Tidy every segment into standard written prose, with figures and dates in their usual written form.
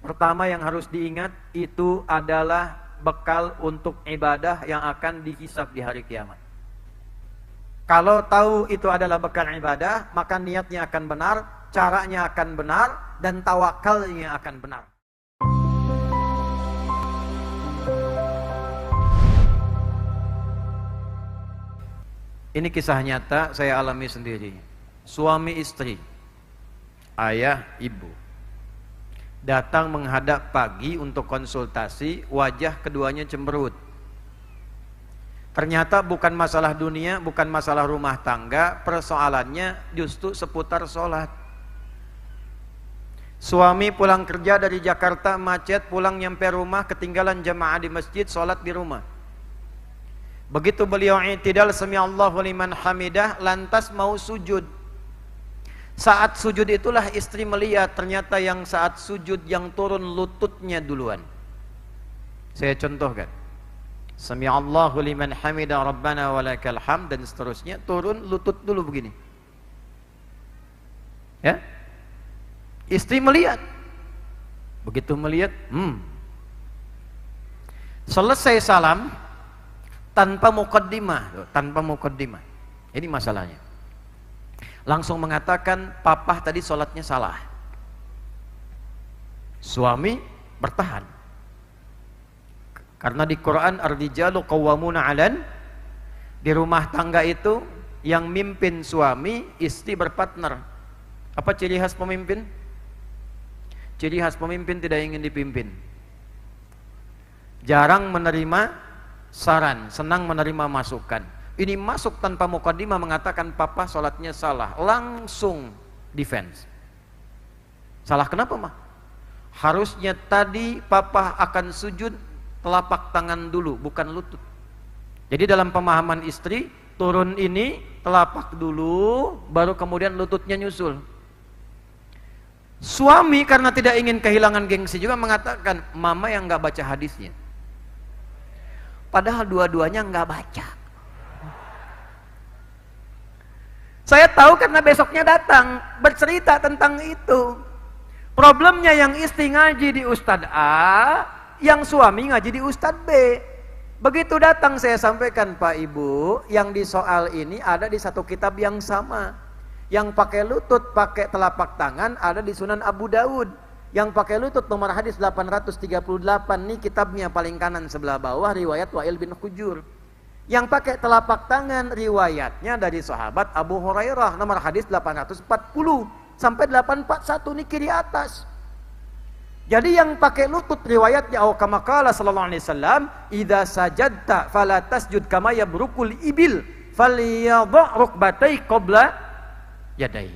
Pertama yang harus diingat itu adalah bekal untuk ibadah yang akan dihisab di hari kiamat. Kalau tahu itu adalah bekal ibadah, maka niatnya akan benar, caranya akan benar, dan tawakalnya akan benar. Ini kisah nyata saya alami sendiri. Suami istri, ayah ibu, datang menghadap pagi untuk konsultasi. Wajah keduanya cemberut. Ternyata bukan masalah dunia, bukan masalah rumah tangga, persoalannya justru seputar sholat. Suami pulang kerja dari Jakarta, macet, pulang nyampe rumah, ketinggalan jamaah di masjid, sholat di rumah. Begitu beliau i'tidal sami'allahu liman hamidah, lantas mau sujud. Saat sujud itulah istri melihat ternyata yang saat sujud yang turun lututnya duluan. Saya contohkan. Sami'allahu liman hamidah rabbana walakal hamd, dan seterusnya, turun lutut dulu begini. Ya? Istri melihat. Begitu melihat, selesai salam tanpa muqaddimah, tanpa muqaddimah. Ini masalahnya. Langsung mengatakan, papa tadi sholatnya salah. Suami bertahan. Karena di Quran ar-rijalu qawwamuna 'alan, di rumah tangga itu yang mimpin suami, istri berpartner. Apa ciri khas pemimpin? Ciri khas pemimpin tidak ingin dipimpin. Jarang menerima saran, senang menerima masukan. Ini masuk tanpa muqaddimah mengatakan papa sholatnya salah, langsung defense. Salah kenapa mah? Harusnya tadi papa akan sujud telapak tangan dulu, bukan lutut. Jadi dalam pemahaman istri, turun ini telapak dulu, baru kemudian lututnya nyusul. Suami karena tidak ingin kehilangan gengsi juga mengatakan, mama yang nggak baca hadisnya. Padahal dua-duanya nggak baca. Saya tahu karena besoknya datang bercerita tentang itu. Problemnya yang istri ngaji di Ustadz A, yang suami ngaji di Ustadz B. Begitu datang saya sampaikan, Pak Ibu, yang di soal ini ada di satu kitab yang sama. Yang pakai lutut, pakai telapak tangan ada di Sunan Abu Daud. Yang pakai lutut nomor hadis 838, nih kitabnya paling kanan sebelah bawah, riwayat Wa'il bin Hujur. Yang pakai telapak tangan riwayatnya dari sahabat Abu Hurairah, nomor hadis 840 sampai 841, nih kiri atas. Jadi yang pakai lutut riwayatnya kama qala sallallahu alaihi wasallam, idza sajadta fala tasjud kama yabrukul ibil falyadha rukbatai qabla yadai.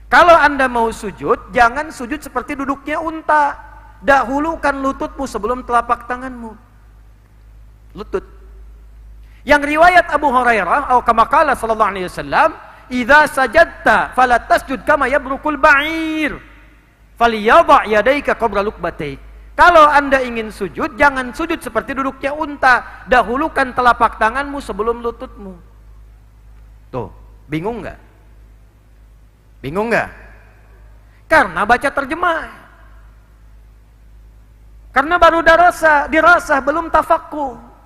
Kalau Anda mau sujud, jangan sujud seperti duduknya unta. Dahulukan lututmu sebelum telapak tanganmu. Lutut. Yang riwayat Abu Hurairah kama qala sallallahu alaihi wasallam, idza sajadta fala tasjud kama yabrukul ba'ir falyadha yadaika qabla lukbataik. Kalau Anda ingin sujud, jangan sujud seperti duduknya unta. Dahulukan telapak tanganmu sebelum lututmu. Tuh, bingung nggak? Bingung nggak? Karena baca terjemah. Karena baru dirasah belum tafaqquh.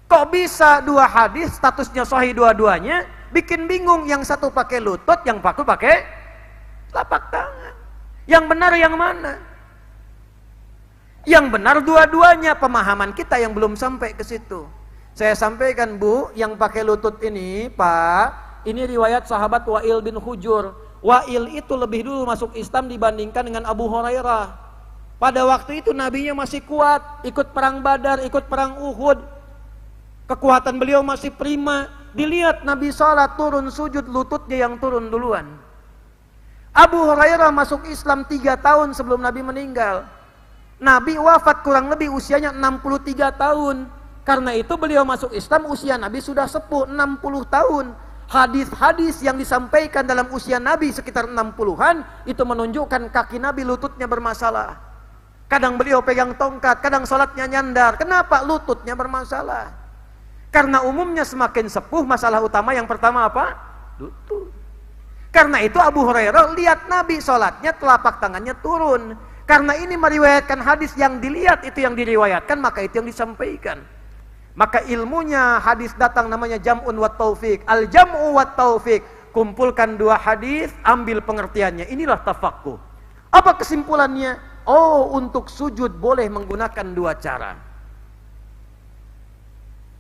Kok bisa dua hadis statusnya sahih dua-duanya, bikin bingung, yang satu pakai lutut, yang satu pakai telapak tangan. Yang benar yang mana? Yang benar dua-duanya, pemahaman kita yang belum sampai ke situ. Saya sampaikan, Bu, yang pakai lutut ini, Pak, ini riwayat sahabat Wa'il bin Hujur. Wa'il itu lebih dulu masuk Islam dibandingkan dengan Abu Hurairah. Pada waktu itu nabinya masih kuat, ikut perang Badar, ikut perang Uhud. Kekuatan beliau masih prima. Dilihat Nabi salat turun sujud, lututnya yang turun duluan. Abu Hurairah masuk Islam 3 tahun sebelum Nabi meninggal. Nabi wafat kurang lebih usianya 63 tahun. Karena itu beliau masuk Islam usia Nabi sudah sepuh 60 tahun. Hadis-hadis yang disampaikan dalam usia Nabi sekitar 60-an itu menunjukkan kaki Nabi lututnya bermasalah. Kadang beliau pegang tongkat, kadang salatnya nyandar. Kenapa? Lututnya bermasalah. Karena umumnya semakin sepuh, masalah utama yang pertama apa? Lutut. Karena itu Abu Hurairah lihat Nabi sholatnya telapak tangannya turun. Karena ini meriwayatkan hadis, yang dilihat itu yang diriwayatkan, maka itu yang disampaikan. Maka ilmunya hadis datang namanya jam'un wa taufik. Al-jam'u wa taufik. Kumpulkan dua hadis, ambil pengertiannya. Inilah tafaqquh. Apa kesimpulannya? Oh, untuk sujud boleh menggunakan dua cara.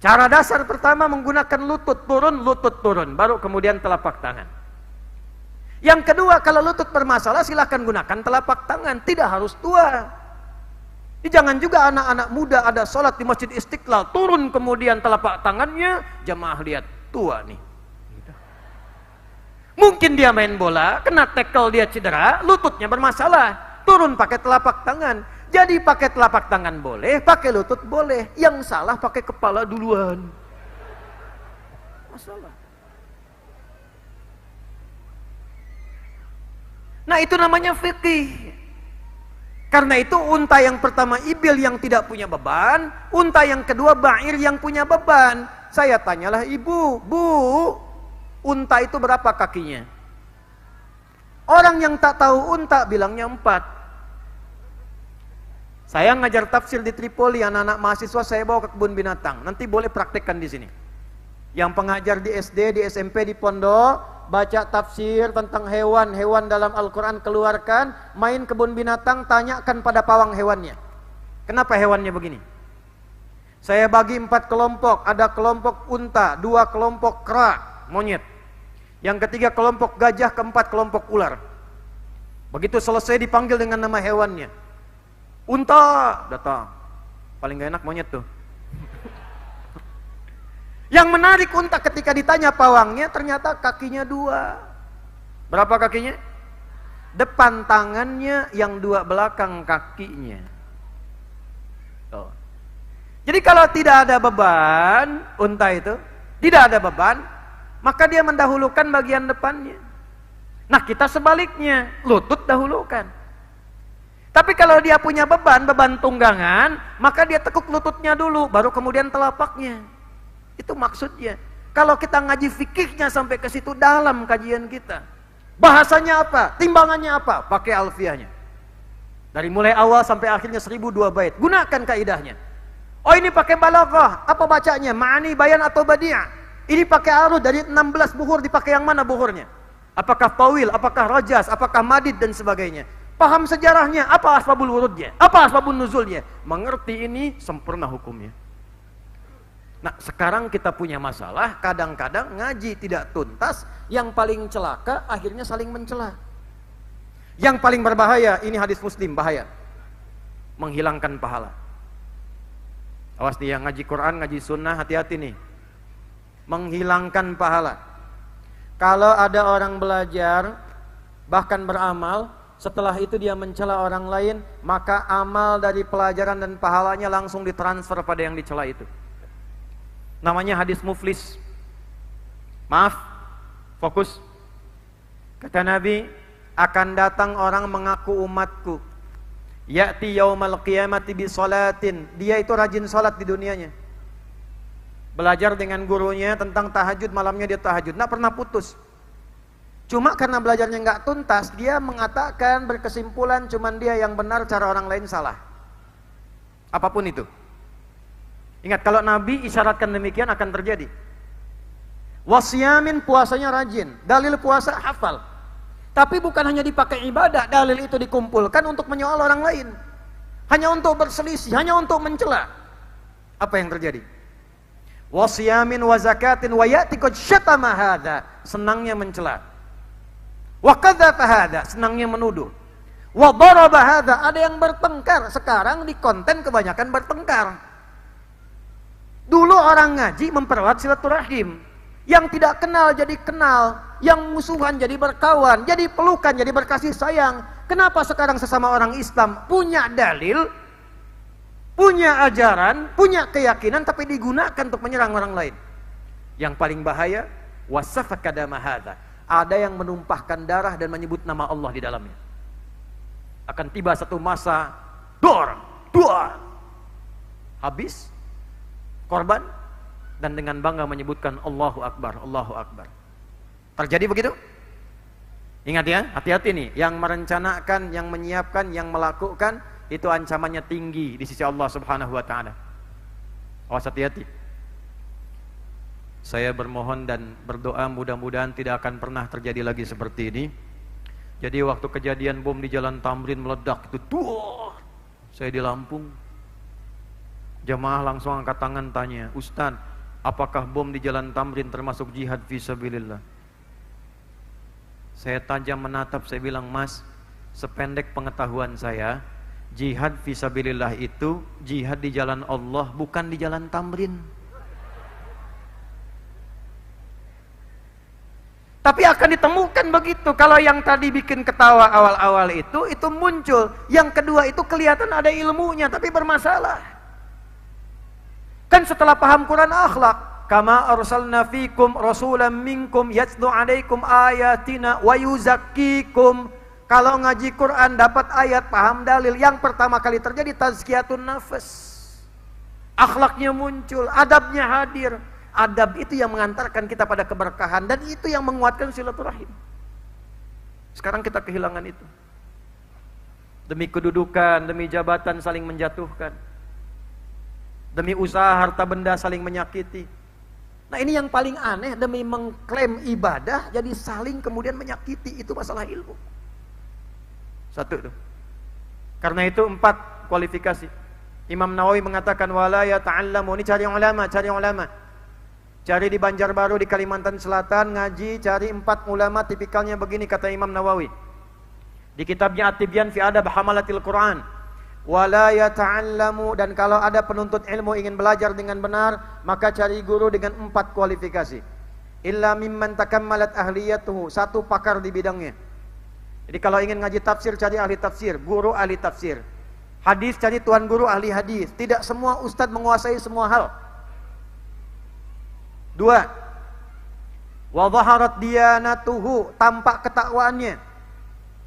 Cara dasar pertama menggunakan lutut turun, baru kemudian telapak tangan. Yang kedua, kalau lutut bermasalah silahkan gunakan telapak tangan, tidak harus tua. Jangan juga anak-anak muda ada sholat di Masjid Istiqlal, turun kemudian telapak tangannya, jamaah lihat, tua nih. Mungkin dia main bola, kena tackle dia cedera, lututnya bermasalah, turun pakai telapak tangan. Jadi pakai telapak tangan boleh, pakai lutut boleh. Yang salah pakai kepala duluan. Masalah. Nah, itu namanya fikih. Karena itu unta yang pertama ibil yang tidak punya beban, unta yang kedua ba'ir yang punya beban. Saya tanyalah ibu, Bu, unta itu berapa kakinya? Orang yang tak tahu unta bilangnya 4. Saya ngajar tafsir di Tripoli, anak-anak mahasiswa saya bawa ke kebun binatang. Nanti boleh praktekkan di sini. Yang pengajar di SD, di SMP, di pondok, baca tafsir tentang hewan-hewan dalam Al-Quran, keluarkan, main kebun binatang, tanyakan pada pawang hewannya. Kenapa hewannya begini? Saya bagi 4 kelompok, ada kelompok unta, 2 kelompok kera, monyet. Yang ketiga kelompok gajah, keempat kelompok ular. Begitu selesai dipanggil dengan nama hewannya. Unta, datang. Paling gak enak monyet tuh. Yang menarik unta ketika ditanya pawangnya, ternyata kakinya 2. Berapa kakinya? Depan tangannya, yang 2 belakang kakinya. Oh. Jadi kalau tidak ada beban, unta itu tidak ada beban, maka dia mendahulukan bagian depannya. Nah, kita sebaliknya, lutut dahulukan. Tapi kalau dia punya beban tunggangan, maka dia tekuk lututnya dulu, baru kemudian telapaknya. Itu maksudnya. Kalau kita ngaji fikihnya sampai ke situ dalam kajian kita. Bahasanya apa? Timbangannya apa? Pakai alfiahnya. Dari mulai awal sampai akhirnya 1002 bait. Gunakan kaidahnya. Oh, ini pakai balaghah. Apa bacanya? Ma'ani, bayan atau badi'ah? Ini pakai arud, dari 16 buhur dipakai yang mana buhurnya? Apakah tawil, apakah rajas, apakah madid dan sebagainya? Paham sejarahnya, apa asbabul wurudnya, apa asbabun nuzulnya. Mengerti ini, sempurna hukumnya. Nah, sekarang kita punya masalah, kadang-kadang ngaji tidak tuntas, yang paling celaka akhirnya saling mencela. Yang paling berbahaya, ini hadis Muslim, bahaya. Menghilangkan pahala. Awas nih, yang ngaji Quran, ngaji sunnah, hati-hati nih. Menghilangkan pahala. Kalau ada orang belajar, bahkan beramal, setelah itu dia mencela orang lain, maka amal dari pelajaran dan pahalanya langsung ditransfer pada yang dicela itu. Namanya hadis muflis. Maaf, fokus. Kata Nabi, akan datang orang mengaku umatku, ya'ti yaumal qiyamati bi sholatin. Dia itu rajin sholat di dunianya, belajar dengan gurunya tentang tahajud, malamnya dia tahajud, nggak pernah putus. Cuma karena belajarnya nggak tuntas, dia mengatakan, berkesimpulan cuman dia yang benar, cara orang lain salah. Apapun itu. Ingat, kalau Nabi isyaratkan demikian akan terjadi. Wasyamin, puasanya rajin, dalil puasa hafal. Tapi bukan hanya dipakai ibadah, dalil itu dikumpulkan untuk menyoal orang lain. Hanya untuk berselisih, hanya untuk mencela. Apa yang terjadi? Wasyamin wa zakatin wa ya'ti qad syatama hadza, senangnya mencela. Wa kadzafa hadza, senangnya menuduh. Wa daraba hadza, ada yang bertengkar. Sekarang di konten kebanyakan bertengkar. Dulu orang ngaji mempererat silaturahim. Yang tidak kenal jadi kenal, yang musuhan jadi berkawan, jadi pelukan, jadi berkasih sayang. Kenapa sekarang sesama orang Islam punya dalil, punya ajaran, punya keyakinan, tapi digunakan untuk menyerang orang lain? Yang paling bahaya, wasafaka dama hadza, ada yang menumpahkan darah dan menyebut nama Allah di dalamnya. Akan tiba satu masa, dor, habis korban, dan dengan bangga menyebutkan Allahu Akbar, Allahu Akbar. Terjadi begitu? Ingat ya, hati-hati nih, yang merencanakan, yang menyiapkan, yang melakukan, itu ancamannya tinggi di sisi Allah Subhanahu wa taala. Awas, hati-hati. Saya bermohon dan berdoa mudah-mudahan tidak akan pernah terjadi lagi seperti ini. Jadi waktu kejadian bom di Jalan Tamrin meledak itu, saya di Lampung. Jamaah langsung angkat tangan tanya, "Ustaz, apakah bom di Jalan Tamrin termasuk jihad fisabilillah?" Saya tajam menatap, saya bilang, "Mas, sependek pengetahuan saya, jihad fisabilillah itu jihad di jalan Allah, bukan di Jalan Tamrin." Tapi akan ditemukan begitu. Kalau yang tadi bikin ketawa awal-awal itu muncul. Yang kedua itu kelihatan ada ilmunya, tapi bermasalah. Kan setelah paham Quran akhlak, kama arsalna fikum rasulan minkum yatlu alaikum ayatina wa yuzakkikum. Kalau ngaji Quran dapat ayat, paham dalil, yang pertama kali terjadi tazkiyatun nafas. Akhlaknya muncul, adabnya hadir. Adab itu yang mengantarkan kita pada keberkahan, dan itu yang menguatkan silaturahim. Sekarang kita kehilangan itu. Demi kedudukan, demi jabatan saling menjatuhkan. Demi usaha harta benda saling menyakiti. Nah, ini yang paling aneh, demi mengklaim ibadah jadi saling kemudian menyakiti. Itu masalah ilmu. Satu itu. Karena itu 4 kualifikasi. Imam Nawawi mengatakan wala yata'allamu, ini cari ulama, cari ulama. Cari di Banjarbaru, di Kalimantan Selatan, ngaji, cari 4 ulama tipikalnya begini, kata Imam Nawawi. Di kitabnya At-Tibyan fi Adab Hamalatil Quran. Wala yata'allamu, dan kalau ada penuntut ilmu ingin belajar dengan benar, maka cari guru dengan 4 kualifikasi. Illa mimman takammalat ahliyatuhu, 1 pakar di bidangnya. Jadi kalau ingin ngaji tafsir, cari ahli tafsir, guru ahli tafsir. Hadis, cari tuan guru ahli hadis. Tidak semua ustadz menguasai semua hal. 2. Wa dhaharat diyanatuhu, tampak ketakwaannya.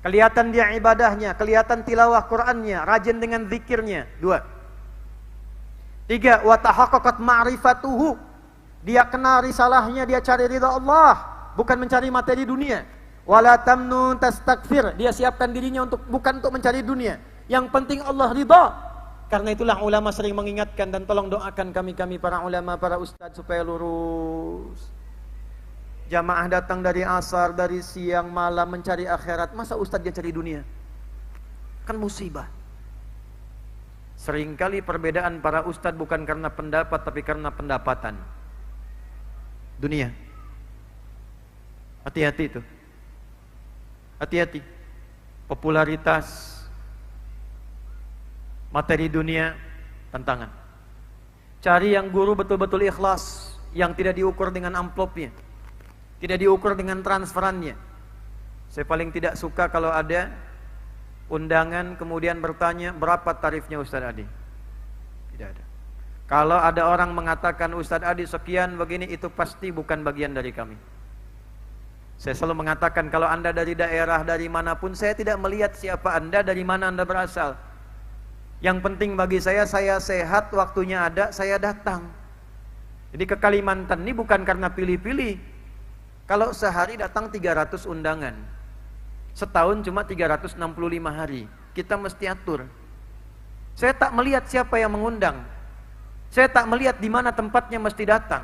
Kelihatan dia ibadahnya, kelihatan tilawah Qur'annya, rajin dengan zikirnya. 2. 3. Wa tahaqqaqat ma'rifatuhu, dia kenal risalahnya, dia cari ridha Allah, bukan mencari materi dunia. Wala tamnun tastakfir, dia siapkan dirinya bukan untuk mencari dunia. Yang penting Allah ridha. Karena itulah ulama sering mengingatkan, dan tolong doakan kami para ulama, para ustadz supaya lurus. Jamaah datang dari asar, dari siang, malam mencari akhirat. Masa ustadz dia cari dunia? Kan musibah. Seringkali perbedaan para ustadz bukan karena pendapat, tapi karena pendapatan. Dunia. Hati-hati itu. Hati-hati. Popularitas, materi dunia, tantangan. Cari yang guru betul-betul ikhlas, yang tidak diukur dengan amplopnya, tidak diukur dengan transferannya. Saya paling tidak suka kalau ada undangan kemudian bertanya, berapa tarifnya Ustaz Adi? Tidak ada. Kalau ada orang mengatakan Ustaz Adi sekian begini, itu pasti bukan bagian dari kami. Saya selalu mengatakan, kalau Anda dari daerah, dari manapun, saya tidak melihat siapa Anda, dari mana Anda berasal. Yang penting bagi saya sehat, waktunya ada, saya datang. Jadi ke Kalimantan ini bukan karena pilih-pilih. Kalau sehari datang 300 undangan, setahun cuma 365 hari, kita mesti atur. Saya tak melihat siapa yang mengundang, saya tak melihat di mana tempatnya mesti datang.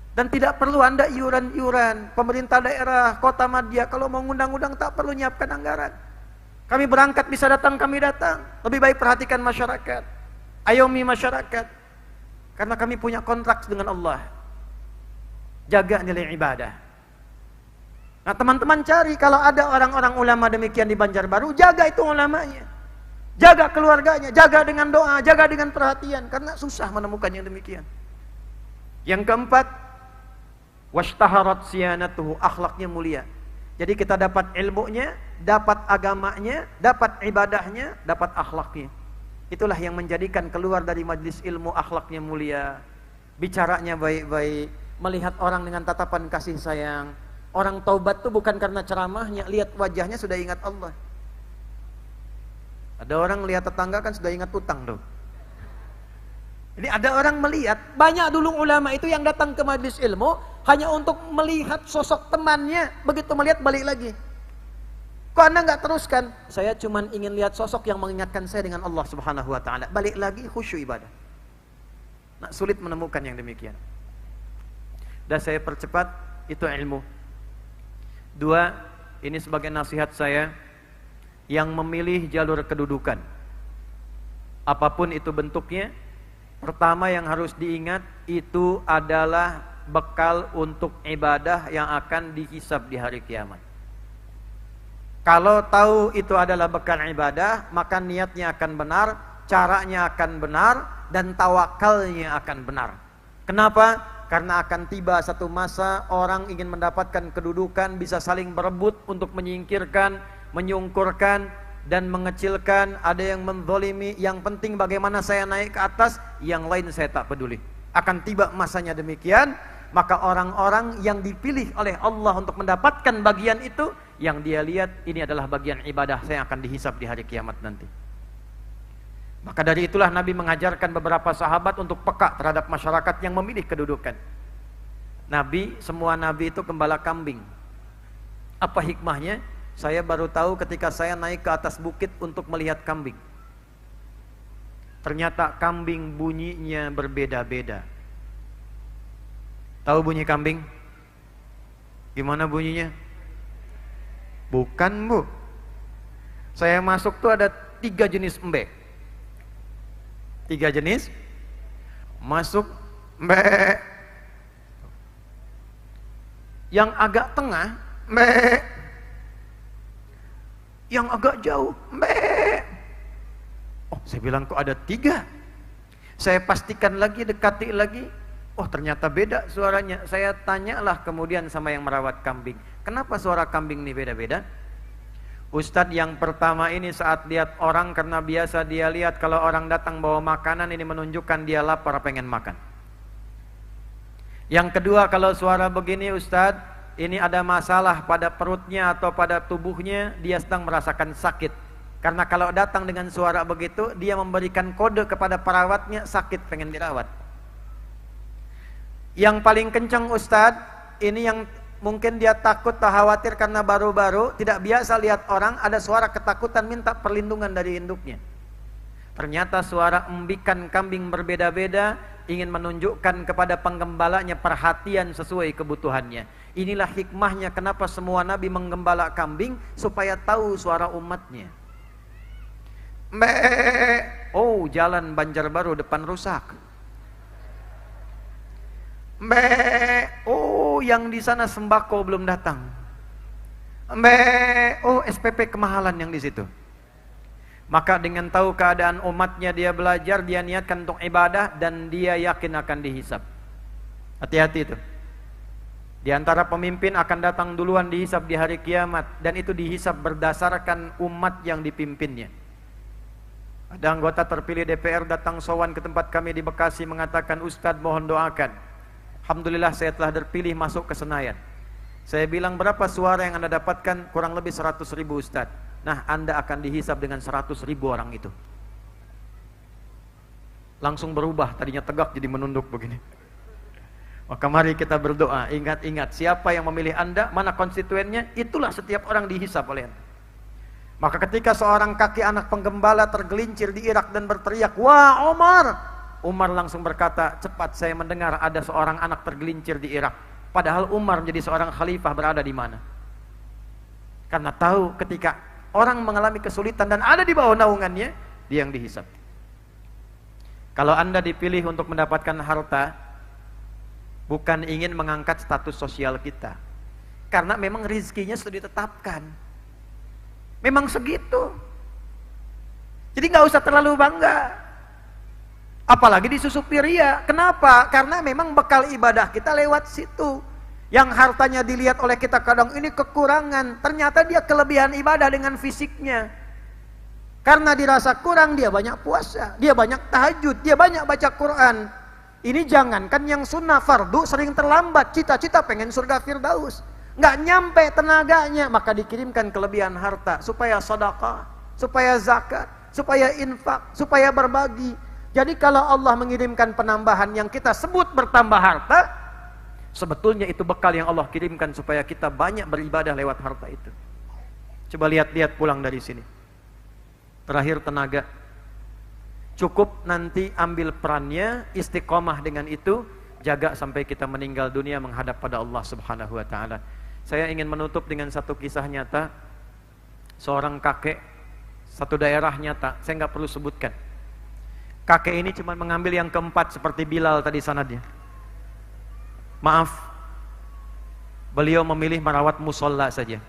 Dan tidak perlu Anda iuran-iuran. Pemerintah daerah, kota madya, kalau mau ngundang-undang tak perlu nyiapkan anggaran. Kami berangkat bisa datang, kami datang. Lebih baik perhatikan masyarakat, ayomi masyarakat. Karena kami punya kontrak dengan Allah. Jaga nilai ibadah. Nah, teman-teman cari, kalau ada orang-orang ulama demikian di Banjarbaru, jaga itu ulamanya. Jaga keluarganya, jaga dengan doa, jaga dengan perhatian. Karena susah menemukan yang demikian. Yang keempat, washtaharat siyanatuhu, akhlaknya mulia. Jadi kita dapat ilmunya, dapat agamanya, dapat ibadahnya, dapat akhlaknya. Itulah yang menjadikan keluar dari majlis ilmu akhlaknya mulia. Bicaranya baik-baik, melihat orang dengan tatapan kasih sayang. Orang taubat itu bukan karena ceramahnya, lihat wajahnya sudah ingat Allah. Ada orang lihat tetangga kan sudah ingat utang tuh. Jadi ada orang melihat, banyak dulu ulama itu yang datang ke majlis ilmu hanya untuk melihat sosok temannya, begitu melihat balik lagi. Kok Anda nggak teruskan? Saya cuma ingin lihat sosok yang mengingatkan saya dengan Allah Subhanahu wa taala. Balik lagi khusyuk ibadah. Nah, sulit menemukan yang demikian. Dan saya percepat, itu ilmu. Dua, ini sebagai nasihat saya, yang memilih jalur kedudukan, apapun itu bentuknya, pertama yang harus diingat, itu adalah bekal untuk ibadah yang akan dihisab di hari kiamat. Kalau tahu itu adalah bekal ibadah, maka niatnya akan benar, caranya akan benar, dan tawakalnya akan benar. Kenapa? Karena akan tiba satu masa orang ingin mendapatkan kedudukan, bisa saling berebut untuk menyingkirkan, menyungkurkan, dan mengecilkan. Ada yang menzalimi, yang penting bagaimana saya naik ke atas, yang lain saya tak peduli. Akan tiba masanya demikian, maka orang-orang yang dipilih oleh Allah untuk mendapatkan bagian itu, yang dia lihat ini adalah bagian ibadah saya akan dihisab di hari kiamat nanti. Maka dari itulah Nabi mengajarkan beberapa sahabat untuk peka terhadap masyarakat yang memilih kedudukan. Semua Nabi itu gembala kambing. Apa hikmahnya? Saya baru tahu ketika saya naik ke atas bukit untuk melihat kambing. Ternyata kambing bunyinya berbeda-beda. Tahu bunyi kambing? Gimana bunyinya? Bukan, Bu. Saya masuk tuh ada 3 jenis embe. 3 jenis. Masuk embe. Yang agak tengah embe. Yang agak jauh embe. Oh, saya bilang kok ada 3. Saya pastikan lagi, dekati lagi. Oh, ternyata beda suaranya. Saya tanyalah kemudian sama yang merawat kambing, kenapa suara kambing ini beda-beda? Ustadz yang pertama ini saat lihat orang, karena biasa dia lihat kalau orang datang bawa makanan, ini menunjukkan dia lapar pengen makan. Yang kedua, kalau suara begini Ustadz, ini ada masalah pada perutnya atau pada tubuhnya, dia sedang merasakan sakit. Karena kalau datang dengan suara begitu, dia memberikan kode kepada perawatnya, sakit pengen dirawat. Yang paling kencang Ustadz, ini yang mungkin dia takut atau khawatir karena baru-baru tidak biasa lihat orang, ada suara ketakutan minta perlindungan dari induknya. Ternyata suara embikan kambing berbeda-beda, ingin menunjukkan kepada penggembalanya perhatian sesuai kebutuhannya. Inilah hikmahnya kenapa semua nabi menggembala kambing, supaya tahu suara umatnya. Oh, jalan Banjarbaru depan rusak. Oh, yang di sana sembako belum datang. Oh, SPP kemahalan yang di situ. Maka dengan tahu keadaan umatnya, dia belajar, dia niatkan untuk ibadah, dan dia yakin akan dihisab. Hati-hati itu. Di antara pemimpin akan datang duluan dihisab di hari kiamat, dan itu dihisab berdasarkan umat yang dipimpinnya. Ada anggota terpilih DPR datang sowan ke tempat kami di Bekasi, mengatakan, Ustadz mohon doakan. Alhamdulillah saya telah terpilih masuk ke Senayan. Saya bilang, berapa suara yang Anda dapatkan? Kurang lebih 100.000 Ustadz. Nah, Anda akan dihisab dengan 100.000 orang itu. Langsung berubah, tadinya tegak jadi menunduk begini. Maka mari kita berdoa, ingat-ingat siapa yang memilih Anda, mana konstituennya, itulah setiap orang dihisab oleh Anda. Maka ketika seorang kaki anak penggembala tergelincir di Irak dan berteriak, "Wah, Omar!" Umar langsung berkata, cepat saya mendengar ada seorang anak tergelincir di Irak. Padahal Umar menjadi seorang khalifah berada di mana? Karena tahu ketika orang mengalami kesulitan dan ada di bawah naungannya, dia yang dihisab. Kalau Anda dipilih untuk mendapatkan harta, bukan ingin mengangkat status sosial kita. Karena memang rizkinya sudah ditetapkan. Memang segitu. Jadi nggak usah terlalu bangga. Apalagi disusupi ria. Kenapa? Karena memang bekal ibadah kita lewat situ. Yang hartanya dilihat oleh kita kadang ini kekurangan, ternyata dia kelebihan ibadah dengan fisiknya. Karena dirasa kurang, dia banyak puasa, dia banyak tahajud, dia banyak baca Quran. Ini jangankan yang sunnah, fardu sering terlambat, cita-cita pengen surga Firdaus, nggak nyampe tenaganya, maka dikirimkan kelebihan harta supaya sedekah, supaya zakat, supaya infak, supaya berbagi. Jadi kalau Allah mengirimkan penambahan yang kita sebut bertambah harta, sebetulnya itu bekal yang Allah kirimkan supaya kita banyak beribadah lewat harta itu. Coba lihat-lihat pulang dari sini. Terakhir tenaga. Cukup nanti ambil perannya, istiqomah dengan itu, jaga sampai kita meninggal dunia menghadap pada Allah Subhanahu wa taala. Saya ingin menutup dengan satu kisah nyata. Seorang kakek, satu daerah nyata, saya nggak perlu sebutkan. Kakek ini cuma mengambil yang keempat seperti Bilal tadi sanadnya. Maaf, beliau memilih merawat musola saja.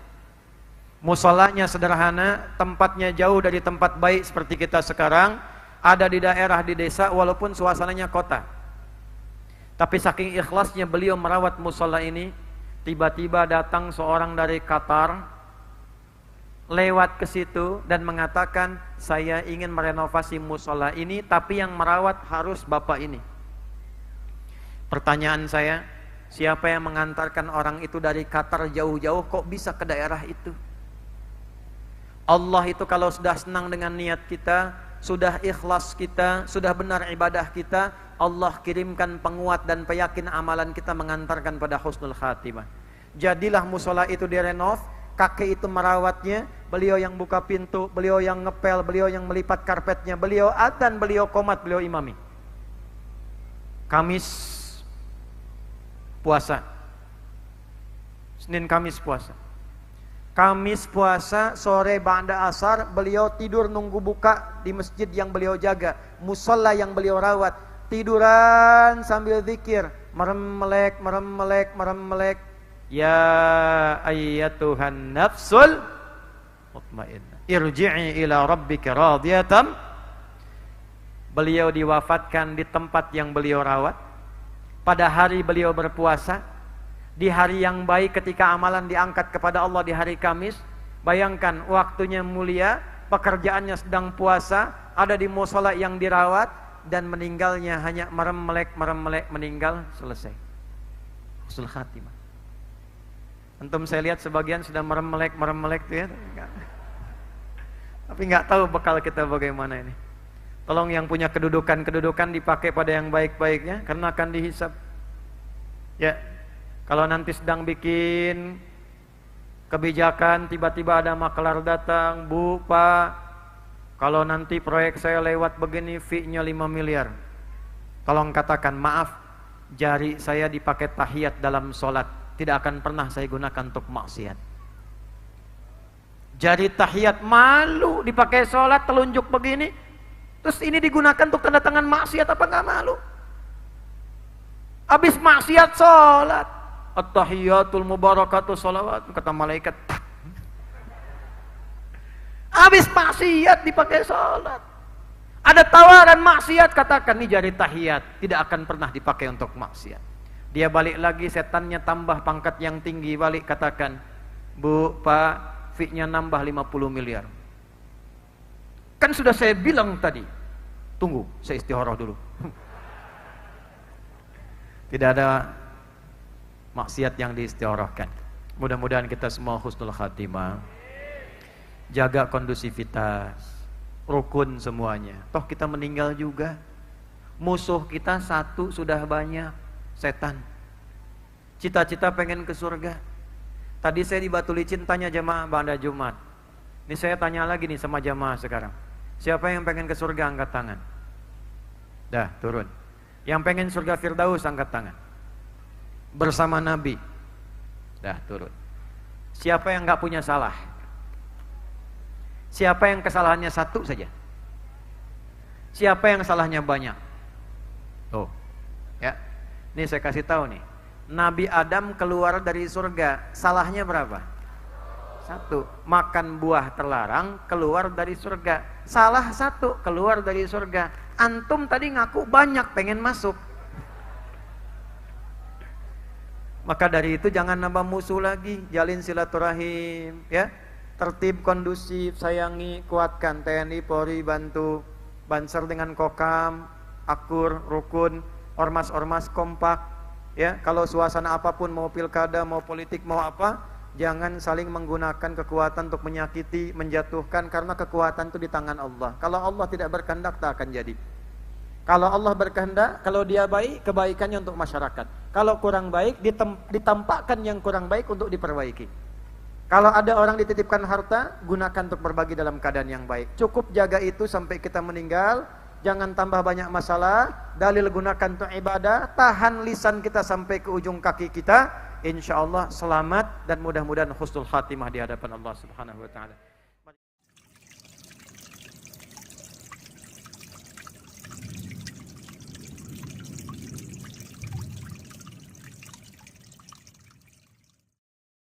Musolanya sederhana, tempatnya jauh dari tempat baik seperti kita sekarang, ada di daerah di desa walaupun suasananya kota. Tapi saking ikhlasnya beliau merawat musola ini, tiba-tiba datang seorang dari Qatar lewat ke situ dan mengatakan, saya ingin merenovasi musola ini, tapi yang merawat harus bapak ini. Pertanyaan saya, siapa yang mengantarkan orang itu dari Qatar jauh-jauh kok bisa ke daerah itu? Allah itu kalau sudah senang dengan niat kita, sudah ikhlas kita, sudah benar ibadah kita, Allah kirimkan penguat dan peyakin amalan kita mengantarkan pada husnul khatimah. Jadilah musola itu direnov, kakek itu merawatnya, beliau yang buka pintu, beliau yang ngepel, beliau yang melipat karpetnya, beliau adzan, beliau qomat, beliau imami. Kamis puasa, Senin Kamis puasa. Kamis puasa, sore ba'da asar, beliau tidur nunggu buka di masjid yang beliau jaga, musola yang beliau rawat, tiduran sambil zikir, merem melek, ya ayyatuhan nafsul mutmainnah, irji'i ila rabbika radiyatan. Beliau diwafatkan di tempat yang beliau rawat, pada hari beliau berpuasa, di hari yang baik ketika amalan diangkat kepada Allah di hari Kamis. Bayangkan waktunya mulia, pekerjaannya sedang puasa, ada di musola yang dirawat, dan meninggalnya hanya merem melek meninggal, selesai. Husnul khatimah. Antum saya lihat sebagian sudah merem melek tuh ya. Tapi nggak tahu bekal kita bagaimana ini. Tolong yang punya kedudukan dipakai pada yang baik-baiknya, karena akan dihisab. Ya. Kalau nanti sedang bikin kebijakan, tiba-tiba ada makelar datang, Bu, Pak, kalau nanti proyek saya lewat begini, fee-nya 5 miliar. Tolong katakan, maaf, jari saya dipakai tahiyat dalam sholat, tidak akan pernah saya gunakan untuk maksiat. Jari tahiyat malu dipakai sholat, telunjuk begini, terus ini digunakan untuk tanda tangan maksiat, apa nggak malu? Habis maksiat sholat, at-tahiyatul mubarakatuh sholawat, kata malaikat. Habis maksiat dipakai sholat. Ada tawaran maksiat, katakan ini jari tahiyat, tidak akan pernah dipakai untuk maksiat. Dia balik lagi, setannya tambah pangkat yang tinggi, balik katakan, Bu, Pak, fee-nya nambah 50 miliar. Kan sudah saya bilang tadi, tunggu, saya istikharah dulu. Tidak ada maksiat yang diistikharahkan. Mudah-mudahan kita semua husnul khatimah. Jaga kondusivitas, rukun semuanya. Toh kita meninggal juga. Musuh kita satu sudah banyak, setan. Cita-cita pengen ke surga. Tadi saya di Batu Licin tanya jamaah pada Jumat. Ini saya tanya lagi nih sama jamaah sekarang. Siapa yang pengen ke surga angkat tangan? Dah, turun. Yang pengen surga Firdaus angkat tangan. Bersama Nabi. Dah, turun. Siapa yang enggak punya salah? Siapa yang kesalahannya satu saja? Siapa yang salahnya banyak? Tuh. Ya. Ini saya kasih tahu nih. Nabi Adam keluar dari surga, salahnya berapa? Satu. Makan buah terlarang, keluar dari surga. Salah satu, keluar dari surga. Antum tadi ngaku banyak pengen masuk. Maka dari itu jangan nambah musuh lagi, jalin silaturahim, ya. Tertib, kondusif, sayangi, kuatkan. TNI, Polri bantu, Banser dengan Kokam, akur, rukun, ormas-ormas kompak, ya. Kalau suasana apapun, mau pilkada, mau politik, mau apa, jangan saling menggunakan kekuatan untuk menyakiti, menjatuhkan, karena kekuatan itu di tangan Allah. Kalau Allah tidak berkehendak, tak akan jadi. Kalau Allah berkehendak, kalau dia baik, kebaikannya untuk masyarakat. Kalau kurang baik, ditampakkan yang kurang baik untuk diperbaiki. Kalau ada orang dititipkan harta, gunakan untuk berbagi dalam keadaan yang baik. Cukup jaga itu sampai kita meninggal. Jangan tambah banyak masalah. Dalil gunakan untuk ibadah. Tahan lisan kita sampai ke ujung kaki kita. Insya Allah selamat dan mudah-mudahan husnul khatimah di hadapan Allah Subhanahu wa Ta'ala.